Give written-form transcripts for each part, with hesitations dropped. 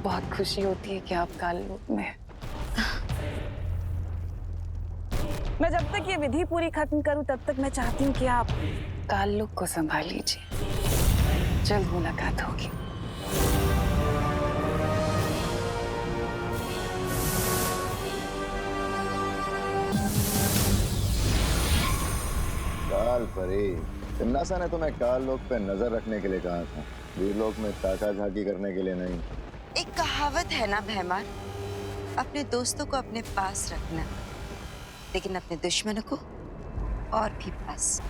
बहुत खुशी होती है कि आप काल लोक में हैं। मैं जब तक ये विधि पूरी खत्म करूं तब तक मैं चाहती हूँ कि आप काल लोक को संभाल लीजिए। जल्द मुलाकात होगी। काल परी, तिन्नासा ने तुम्हें काल लोक पे नजर रखने के लिए कहा था, वीरलोक में ताका झाकी करने के लिए नहीं। एक कहावत है ना भैमार, अपने दोस्तों को अपने पास रखना, लेकिन अपने दुश्मनों को और भी पास।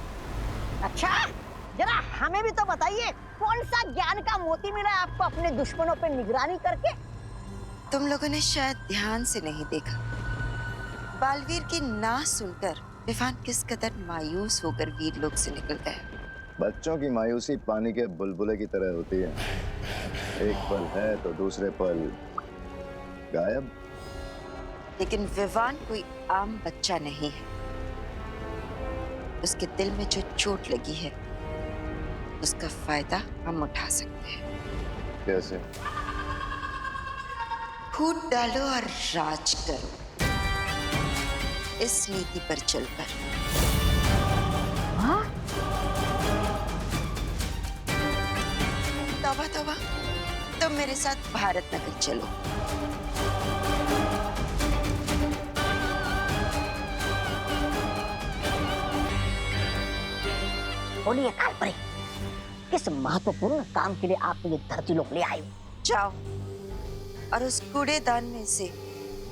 अच्छा, जरा हमें भी तो बताइए, कौन सा ज्ञान का मोती मिला आपको अपने दुश्मनों पे निगरानी करके? तुम लोगों ने शायद ध्यान से नहीं देखा। बालवीर की ना सुनकर विवान किस कदर मायूस होकर वीरलोक से निकल गया। बच्चों की मायूसी पानी के बुलबुले की तरह होती है, एक पल है तो दूसरे पल गायब। लेकिन विवान कोई आम बच्चा नहीं है। उसके दिल में जो चोट लगी है, उसका फायदा हम उठा सकते हैं। कैसे? फूट डालो और राज करो, इस नीति पर चलकर। हाँ? तौबा तौबा, तुम मेरे साथ भारत नगर चलो। बोलिए काल परी, किस महत्वपूर्ण काम के लिए आप ये धरती लोक ले आए? जाओ और उस कूड़ेदान में से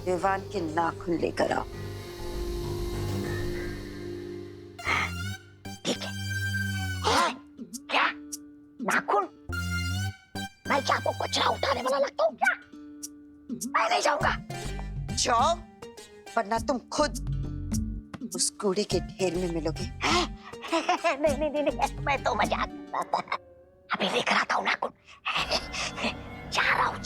विवान के नाखून लेकर आओ। ठीक है। क्या नाखून? मैं क्या आपको कचरा उठाने वाला लगता हूँ क्या? मैं नहीं जाऊंगा। जाओ, वरना तुम खुद उस कूड़े के ढेर में मिलोगे। नहीं, मैं तो मजाक कर रहा था। अभी देख रहा था नाखून। जा रहा हूँ।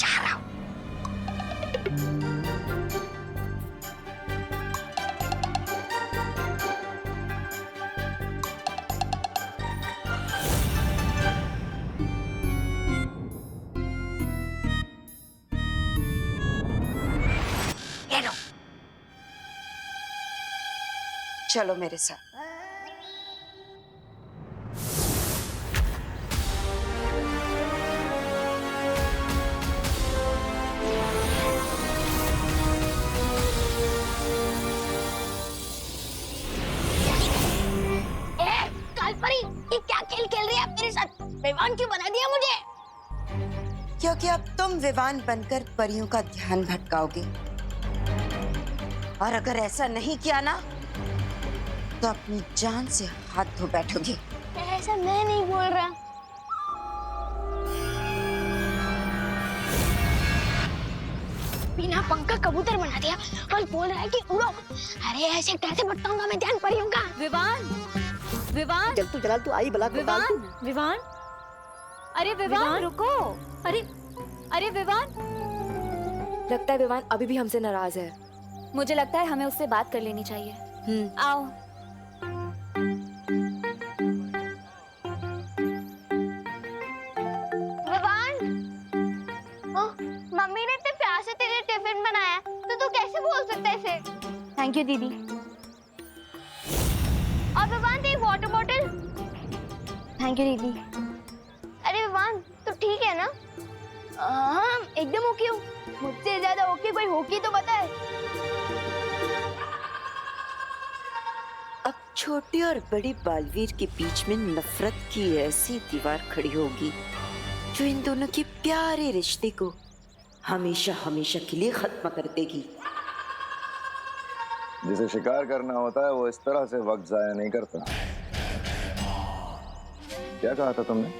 ये लो। चलो मेरे साथ। ये क्या खेल खेल रही है आप मेरे साथ? विवान क्यों बना दिया मुझे? क्योंकि अब तुम विवान बनकर परियों का ध्यान भटकाओगे, और अगर ऐसा नहीं किया ना, तो अपनी जान से हाथ धो बैठोगे। ऐसा मैं नहीं बोल रहा। बिना पंखा कबूतर बना दिया और बोल रहा है कि उड़ो। अरे ऐसे कैसे भटकाऊंगा मैं ध्यान परियों का? विवान जल तू आई बला को डाल तू। विवान, अरे विवान रुको। अरे विवान, लगता है विवान अभी भी हमसे नाराज है। मुझे लगता है हमें उससे बात कर लेनी चाहिए। आओ। विवान, मम्मी ने इतने प्यार से तेरे टिफिन बनाया, तो तू कैसे बोल सकता है इसे? थैंक यू दीदी। और विवान तेरी वाटर बॉटल। थैंक यू दीदी। अरे विवान, तू ठीक है ना? हाँ, एकदम ओके हूँ। मुझसे ज्यादा ओके कोई होगी तो बताए। अब छोटी और बड़ी बालवीर के बीच में नफरत की ऐसी दीवार खड़ी होगी जो इन दोनों के प्यारे रिश्ते को हमेशा हमेशा के लिए खत्म कर देगी। जिसे शिकार करना होता है वो इस तरह से वक्त जाया नहीं करता। क्या कहा था तुमने?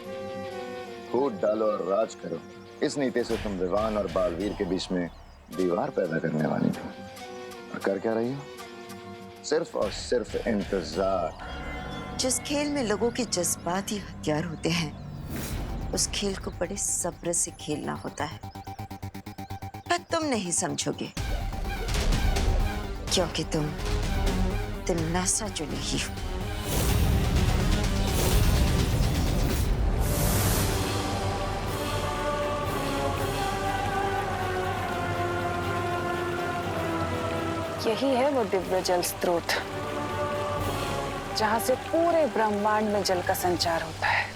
फूट डालो और राज करो, इस नीति से तुम विवान और बालवीर के बीच में दीवार पैदा करने वाली थी, और कर क्या रही हो? सिर्फ और सिर्फ इंतजार। जिस खेल में लोगों के जज्बात ही हथियार होते हैं, उस खेल को बड़े सब्र से खेलना होता है। पर तुम नहीं समझोगे, क्योंकि तुम तिन्नासा जो नहीं हो। यही है वो दिव्य जल स्रोत जहां से पूरे ब्रह्मांड में जल का संचार होता है।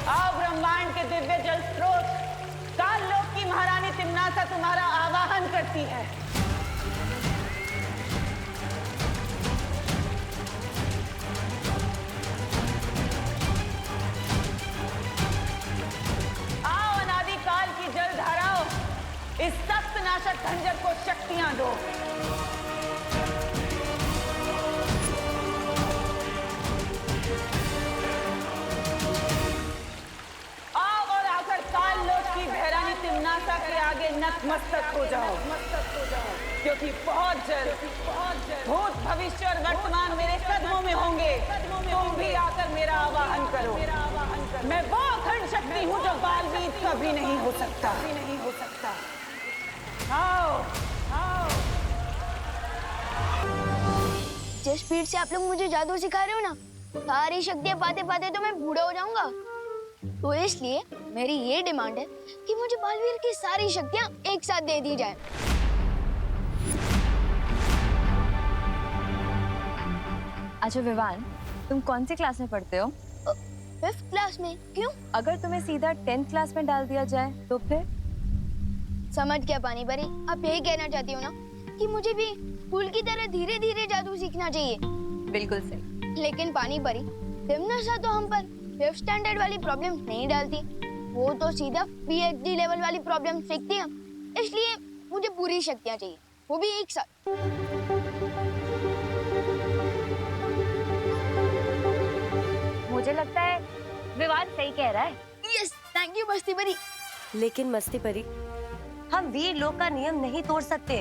आओ ब्रह्मांड के दिव्य जल स्रोत, काल लोक की महारानी तिम्नासा तुम्हारा आवाहन करती है। आओ अनादिकाल की जल धाराओं, इस सख्त नाशक खंजर को शक्तियां दो। आओ और आकर काल लोक की भैरानी तिम्नासा के आगे नतमस्तक हो जाओ, क्योंकि बहुत जल्द भूत भविष्य और वर्तमान मेरे कदमों में होंगे। तुम भी आकर मेरा आवाहन करो। मैं वो अखंड शक्ति हूँ जो बालवीर कभी नहीं हो सकता। आओ आओ। जिस स्पीड से आप लोग मुझे जादू सिखा रहे हो ना, सारी शक्तियाँ पाते पाते तो मैं बूढ़ा हो जाऊंगा। तो इसलिए मेरी ये डिमांड है कि मुझे बालवीर की सारी शक्तियाँ एक साथ दे दी जाए। अच्छा विवान, तुम कौन सी क्लास में पढ़ते हो? 5th क्लास में। क्यों? अगर तुम्हें सीधा 10th क्लास में डाल दिया जाए तो फिर? समझ क्या पानी परी, आप यही कहना चाहती हो ना कि मुझे भी फूल की तरह धीरे धीरे जादू सीखना चाहिए। बिल्कुल सही। लेकिन पानी परी, तिम्नासा तो हम पर 5th स्टैंडर्ड वाली प्रॉब्लम नहीं डालती, वो तो सीधा PhD लेवल वाली प्रॉब्लम सीखती है। इसलिए मुझे पूरी शक्तियाँ चाहिए, वो भी एक साथ। मुझे लगता है विवाद सही कह रहा है। यस, थैंक यू मस्ती परी। लेकिन मस्ती परी, हम वीर लोक का नियम नहीं तोड़ सकते।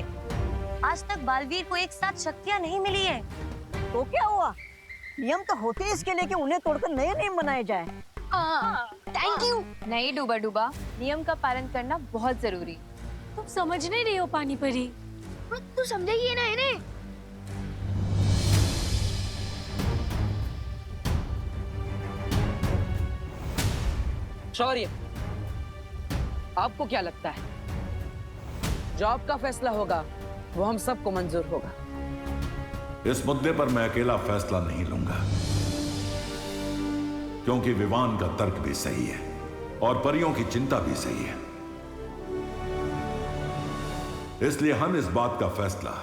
आज तक बालवीर को एक साथ शक्तियाँ नहीं मिली है। तो क्या हुआ? नियम तो होते हैं इसके लिए कि उन्हें तोड़कर नए नियम बनाए जाए। Thank you. नहीं डूबा डूबा, नियम का पालन करना बहुत जरूरी। तुम समझ नहीं रही हो पानी परी। तू समझेगी ना इन्हें? शौर्य, आपको क्या लगता है जो आपका फैसला होगा वो हम सबको मंजूर होगा? इस मुद्दे पर मैं अकेला फैसला नहीं लूंगा, क्योंकि विवान का तर्क भी सही है और परियों की चिंता भी सही है। इसलिए हम इस बात का फैसला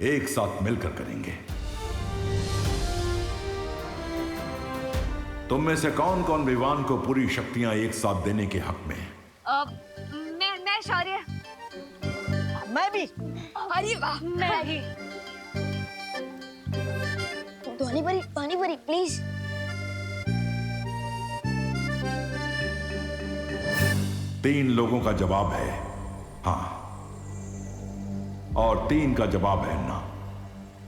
एक साथ मिलकर करेंगे। तुम में से कौन कौन विवान को पूरी शक्तियां एक साथ देने के हक में है? मैं शौर्य। मैं भी। अरे वाह, मैं भी। पानी परी प्लीज। तीन लोगों का जवाब है हाँ, और 3 का जवाब है ना।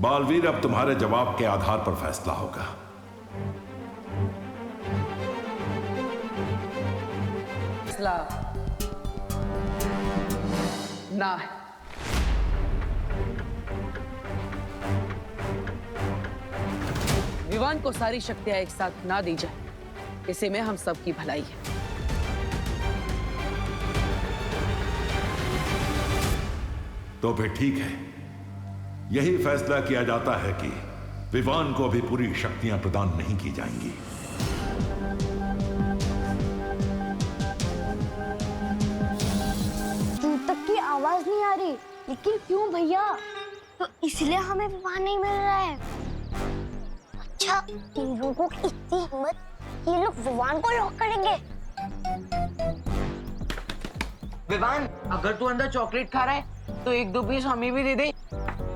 बालवीर, अब तुम्हारे जवाब के आधार पर फैसला होगा। फैसला ना है। विवान को सारी शक्तियां एक साथ ना दी जाए, इसी में हम सबकी भलाई है। तो फिर ठीक है, यही फैसला किया जाता है कि विवान को अभी पूरी शक्तियां प्रदान नहीं की जाएंगी। दूर तक की आवाज नहीं आ रही, लेकिन क्यों भैया? तो इसलिए हमें विमान नहीं मिल रहा है। अच्छा, इन लोगों की इतनी हिम्मत, ये लोग विवान को लॉक करेंगे। विवान, अगर तू अंदर चॉकलेट खा रहा है तो 1-2 पीस हमें भी दे दे।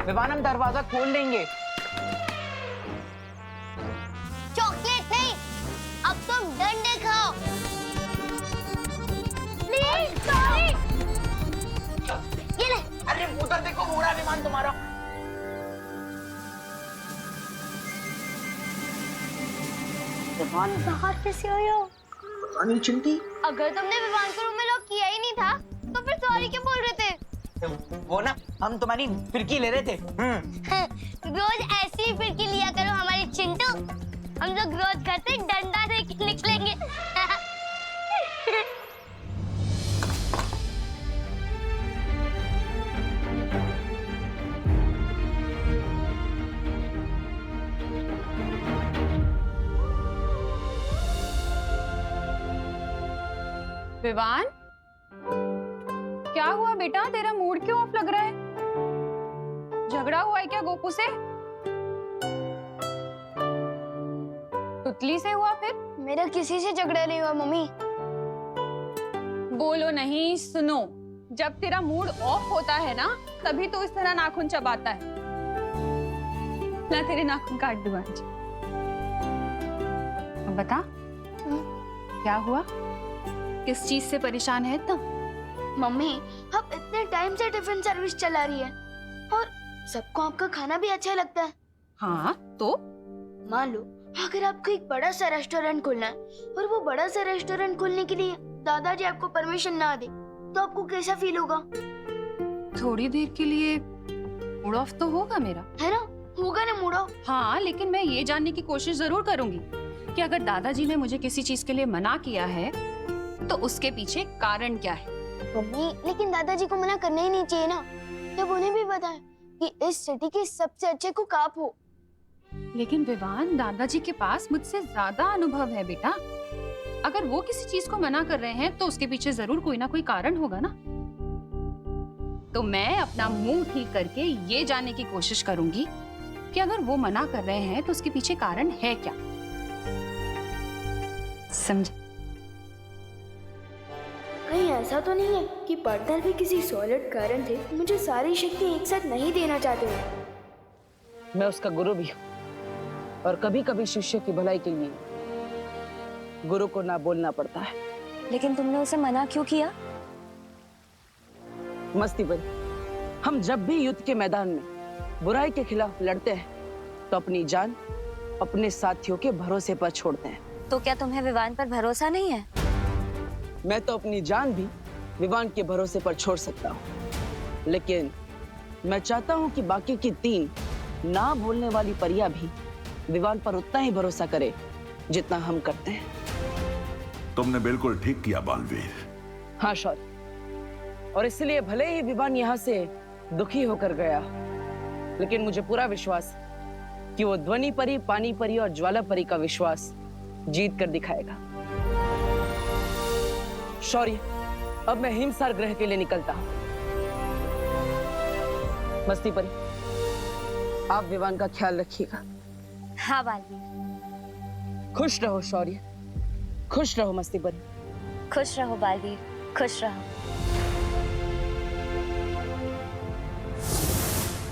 विवान, हम दरवाजा खोल देंगे। चॉकलेट नहीं, अब तुम डंडे खाओ। Please sorry. ये ले। अरे उधर देखो, उड़ा विमान तुम्हारा। विमान बाहर कैसे आया? अनिल चिंटी, अगर तुमने विमान को रूम में लॉक किया ही नहीं नहीं था तो फिर सॉरी क्यों बोल रहे थे? वो ना हम तुम्हारी फिरकी ले रहे थे। रोज ऐसी ही फिरकी लिया करो हमारी चिंटू। हम लोग रोज घर से डंडा से निकलेंगे। विवान, क्या हुआ बेटा? तेरा मूड क्यों ऑफ लग रहा है? झगड़ा हुआ है क्या गोपू से? तुतली से हुआ फिर? मेरा किसी से झगड़ा नहीं हुआ मम्मी। बोलो नहीं, सुनो। जब तेरा मूड ऑफ होता है ना, तभी तो इस तरह नाखून चबाता है। ना तेरे नाखून काट दूं आज। अब बता, क्या हुआ? किस चीज से परेशान है इतना? मम्मी, अब इतने टाइम से टिफिन सर्विस चला रही है और सबको आपका खाना भी अच्छा लगता है। हाँ तो? मान लो अगर आपको एक बड़ा सा रेस्टोरेंट खोलना है और वो बड़ा सा रेस्टोरेंट खोलने के लिए दादाजी आपको परमिशन ना दे, तो आपको कैसा फील होगा? थोड़ी देर के लिए मूड ऑफ तो होगा मेरा, है ना? होगा ना मूड ऑफ। हाँ, लेकिन मैं ये जानने की कोशिश जरूर करूंगी कि अगर दादाजी ने मुझे किसी चीज के लिए मना किया है तो उसके पीछे कारण क्या है। मम्मी, लेकिन दादाजी को मना करना ही नहीं चाहिए ना, जब उन्हें भी पता है कि इस सिटी के सबसे अच्छे कुक आप हो। लेकिन विवान, दादाजी के पास मुझसे ज्यादा अनुभव है बेटा। अगर वो किसी चीज को मना कर रहे हैं तो उसके पीछे जरूर कोई ना कोई कारण होगा ना। तो मैं अपना मुंह ठीक करके ये जानने की कोशिश करूंगी कि अगर वो मना कर रहे हैं तो उसके पीछे कारण है क्या। समझ? कहीं ऐसा तो नहीं है कि पार्टनर भी किसी सॉलिड कारण से मुझे सारी शक्ति एक साथ नहीं देना चाहते हो? मैं उसका गुरु भी हूँ और कभी कभी शिष्य की भलाई के लिए गुरु को ना बोलना पड़ता है। लेकिन तुमने उसे मना क्यों किया? मस्ती बनी, हम जब भी युद्ध के मैदान में बुराई के खिलाफ लड़ते हैं तो अपनी जान अपने साथियों के भरोसे पर छोड़ते हैं। तो क्या तुम्हें विवान पर भरोसा नहीं है? मैं तो अपनी जान भी विवान के भरोसे पर छोड़ सकता हूँ, लेकिन मैं चाहता हूँ कि बाकी की 3 ना बोलने वाली परियां भी विवान पर उतना ही भरोसा करे जितना हम करते हैं। तुमने बिल्कुल ठीक किया बालवीर। हाँ शौर्य, और इसलिए भले ही विवान यहाँ से दुखी होकर गया, लेकिन मुझे पूरा विश्वास कि वो ध्वनि परी, पानी परी और ज्वाला परी का विश्वास जीत कर दिखाएगा। शौर्य, अब मैं हिमसार ग्रह के लिए निकलता हूं। मस्ती परी, आप विवान का ख्याल रखिएगा। हाँ बालवीर। खुश रहो शौर्य, खुश रहो मस्ती परी। खुश रहो बालवीर, खुश रहो।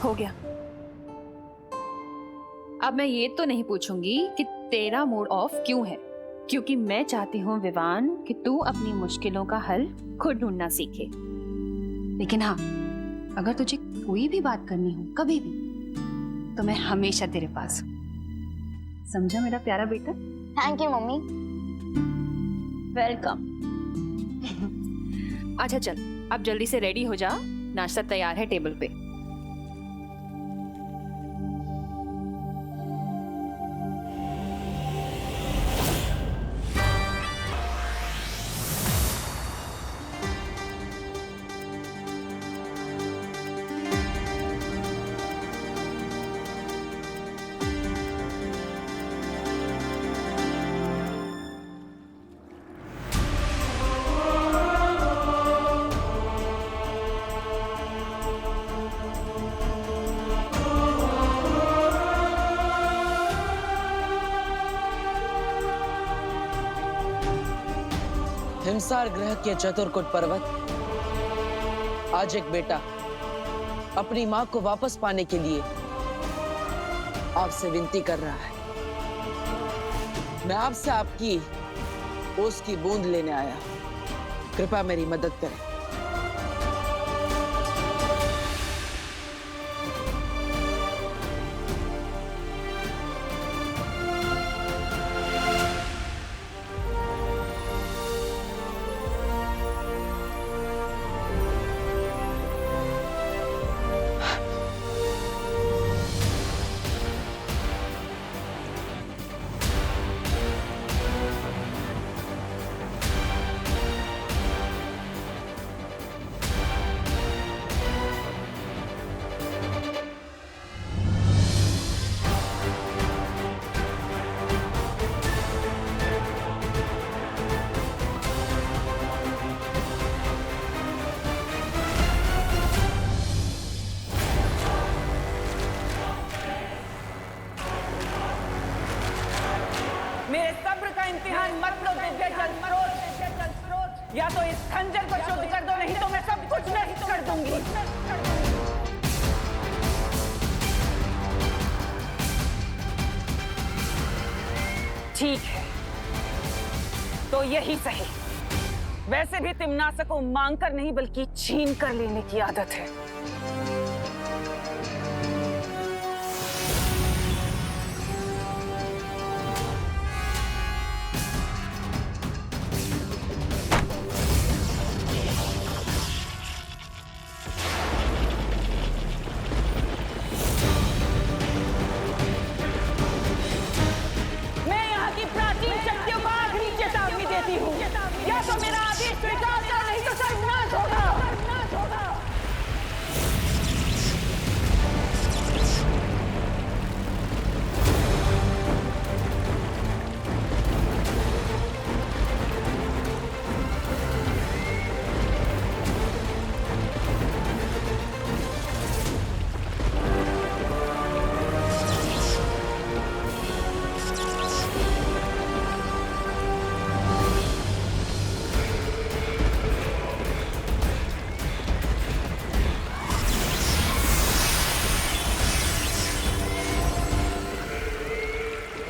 हो गया। अब मैं ये तो नहीं पूछूंगी कि तेरा मूड ऑफ क्यों है, क्योंकि मैं चाहती हूँ विवान कि तू अपनी मुश्किलों का हल खुद ढूंढना सीखे। लेकिन हाँ, अगर तुझे कोई भी बात करनी हो कभी भी, तो मैं हमेशा तेरे पास हूँ। समझा मेरा प्यारा बेटा? Thank you mummy. वेलकम। अच्छा चल, अब जल्दी से रेडी हो जा, नाश्ता तैयार है टेबल पे। हिमसार ग्रह के चतुर्कुट पर्वत आज एक बेटा अपनी मां को वापस पाने के लिए आपसे विनती कर रहा है। मैं आपसे आपकी ओस की बूंद लेने आया, कृपया मेरी मदद करें। या तो इस खंजर को शुद्ध कर दो, नहीं तो मैं सब कुछ नष्ट कर दूंगी। ठीक है, तो यही सही। वैसे भी तिम्नासा को मांग कर नहीं बल्कि छीन कर लेने की आदत है। या तो मेरा आदेश स्वीकार कर, नहीं तो सर्वनाश होगा।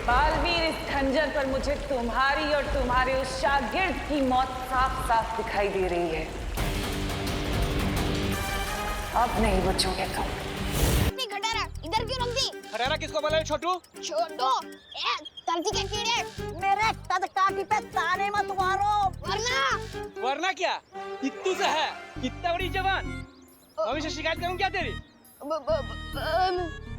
बालवीर, इस खंजर पर मुझे तुम्हारी और तुम्हारे उस शागिर्द की मौत साफ साफ दिखाई दे रही है। अब नहीं बचोगे तुम। खटारा इधर क्यों रख दी? खटारा किसको बोला है छोटू? छोटू, धरती के कीड़े मेरे कदकाठी पे ताने मत मारो। वरना क्या? कित्तू से है, कितना बड़ी जवान। भविष्य शिकायत करूं क्या तेरी?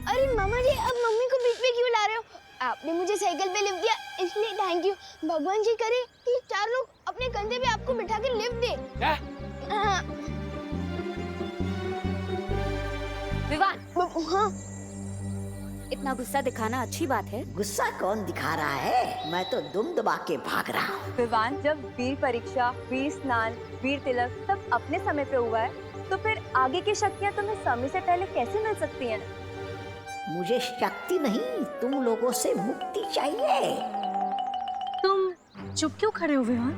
अरे मामा जी, अब मम्मी को बीच में क्यों ला रहे हो? आपने मुझे साइकिल पे लिफ्ट दिया, इसलिए थैंक यू। भगवान जी करे कि चार लोग अपने कंधे पे आपको बिठा के लिफ्ट दे। विवान, हाँ। इतना गुस्सा दिखाना अच्छी बात है? गुस्सा कौन दिखा रहा है? मैं तो दुम दबा के भाग रहा हूँ। विवान, जब वीर परीक्षा, वीर स्नान, वीर तिलक सब अपने समय पे हुआ है, तो फिर आगे की शक्तियाँ तुम्हें समय से पहले कैसे मिल सकती हैं? मुझे शक्ति नहीं, तुम लोगों से मुक्ति चाहिए। तुम चुप क्यों खड़े हो विवान?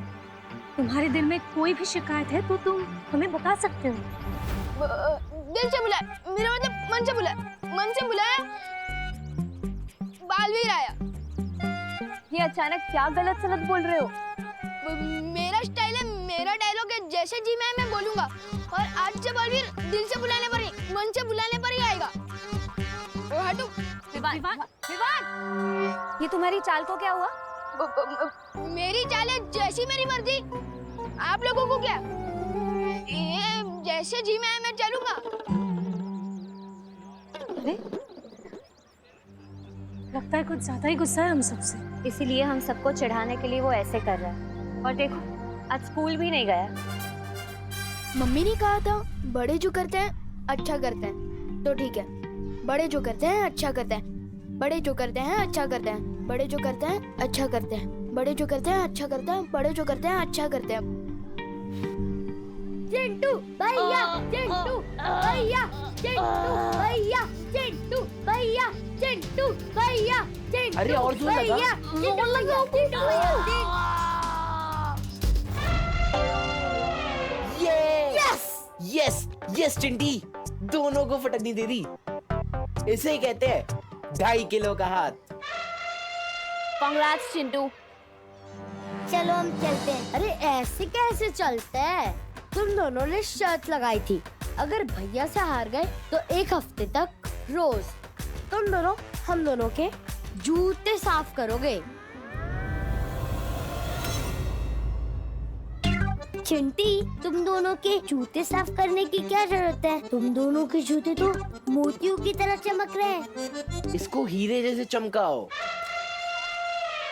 तुम्हारे दिल में कोई भी शिकायत है तो तुम हमें बता सकते हो। दिल से बुलाया, मेरा मतलब मन से बुलाया। मन से बुलाया, बालवीर आया। ये अचानक क्या गलत सलत बोल रहे हो? मेरा स्टाइल है, मेरा डायलॉग है, जैसे जी मैं बोलूंगा। और आज से बालवीर दिल से बुलाने पर ही, मन से बुलाने पर ही आएगा। हटो। विवान, विवान, ये तुम्हारी चाल को क्या हुआ? मेरी चाल है जैसी मेरी मर्जी। आप लोगों को क्या? ये जैसे जी मैं चलूंगा। अरे, लगता है कुछ ज्यादा ही गुस्सा है हम सबसे। इसीलिए हम सबको चिढ़ाने के लिए वो ऐसे कर रहा है। और देखो, आज स्कूल भी नहीं गया। मम्मी ने कहा था बड़े जो करते हैं अच्छा करते हैं, तो ठीक है। बड़े जो करते हैं अच्छा करते हैं, बड़े जो करते हैं अच्छा करते हैं, बड़े जो करते हैं अच्छा करते हैं, बड़े जो करते हैं अच्छा करते हैं, बड़े जो करते हैं अच्छा करते हैं। चिंटू भैया, चिंटू भैया, चिंटू भैया, चिंटू भैया, चिंटू भैया, चिंटू। अरे और जोर लगा। चिंटू भैया। यस यस यस चिंटी, दोनों को फटकनी दे दी। इसे ही कहते हैं 2.5 किलो का हाथ। कांग्रेट्स चिंटू। चलो हम चलते हैं। अरे ऐसे कैसे चलते हैं? तुम दोनों ने शर्त लगाई थी, अगर भैया से हार गए तो 1 हफ्ते तक रोज तुम दोनों हम दोनों के जूते साफ करोगे। चिंटी, तुम दोनों के जूते साफ करने की क्या जरूरत है? तुम दोनों के जूते तो मोतियों की तरह चमक रहे हैं। इसको हीरे जैसे चमकाओ।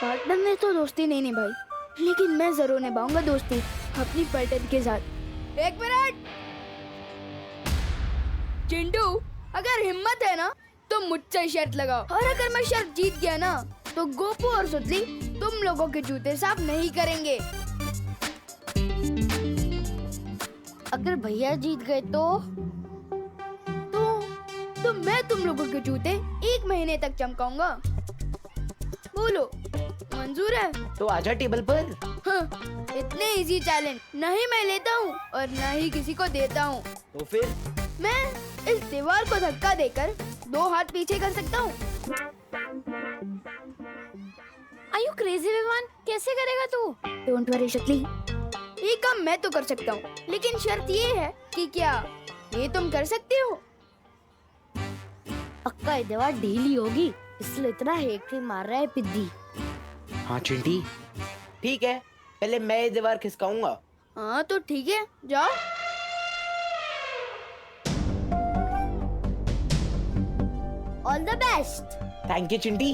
पार्टनर में तो दोस्ती नहीं निभाई, लेकिन मैं जरूर निभाऊंगा दोस्ती अपनी पार्टनर के साथ। 1 मिनट। चिंटू, अगर हिम्मत है ना तो मुझसे शर्त लगाओ, और अगर मैं शर्त जीत गया ना तो गोपू और सुतली तुम लोगों के जूते साफ नहीं करेंगे। अगर भैया जीत गए तो मैं तुम लोगों के जूते 1 महीने तक चमकाऊंगा। बोलो, मंजूर है? तो आजा टेबल पर। हाँ, इतने इजी चैलेंज नहीं मैं लेता हूँ और न ही किसी को देता हूँ। तो फिर मैं इस दीवार को धक्का देकर 2 हाथ पीछे कर सकता हूँ। Are you crazy Vivaan? कैसे करेगा तू? Don't worry शक्ली, ये काम मैं तो कर सकता हूँ, लेकिन शर्त ये है कि क्या ये तुम कर सकते हो? पक्का ये दीवार ढीली होगी, इसलिए इतना हेक्टिक मार रहा है पिद्दी। हाँ चिंटी, ठीक है, पहले मैं ये दीवार खिसकाऊंगा। हाँ तो ठीक है, जाओ। All the best. Thank you चिंटी।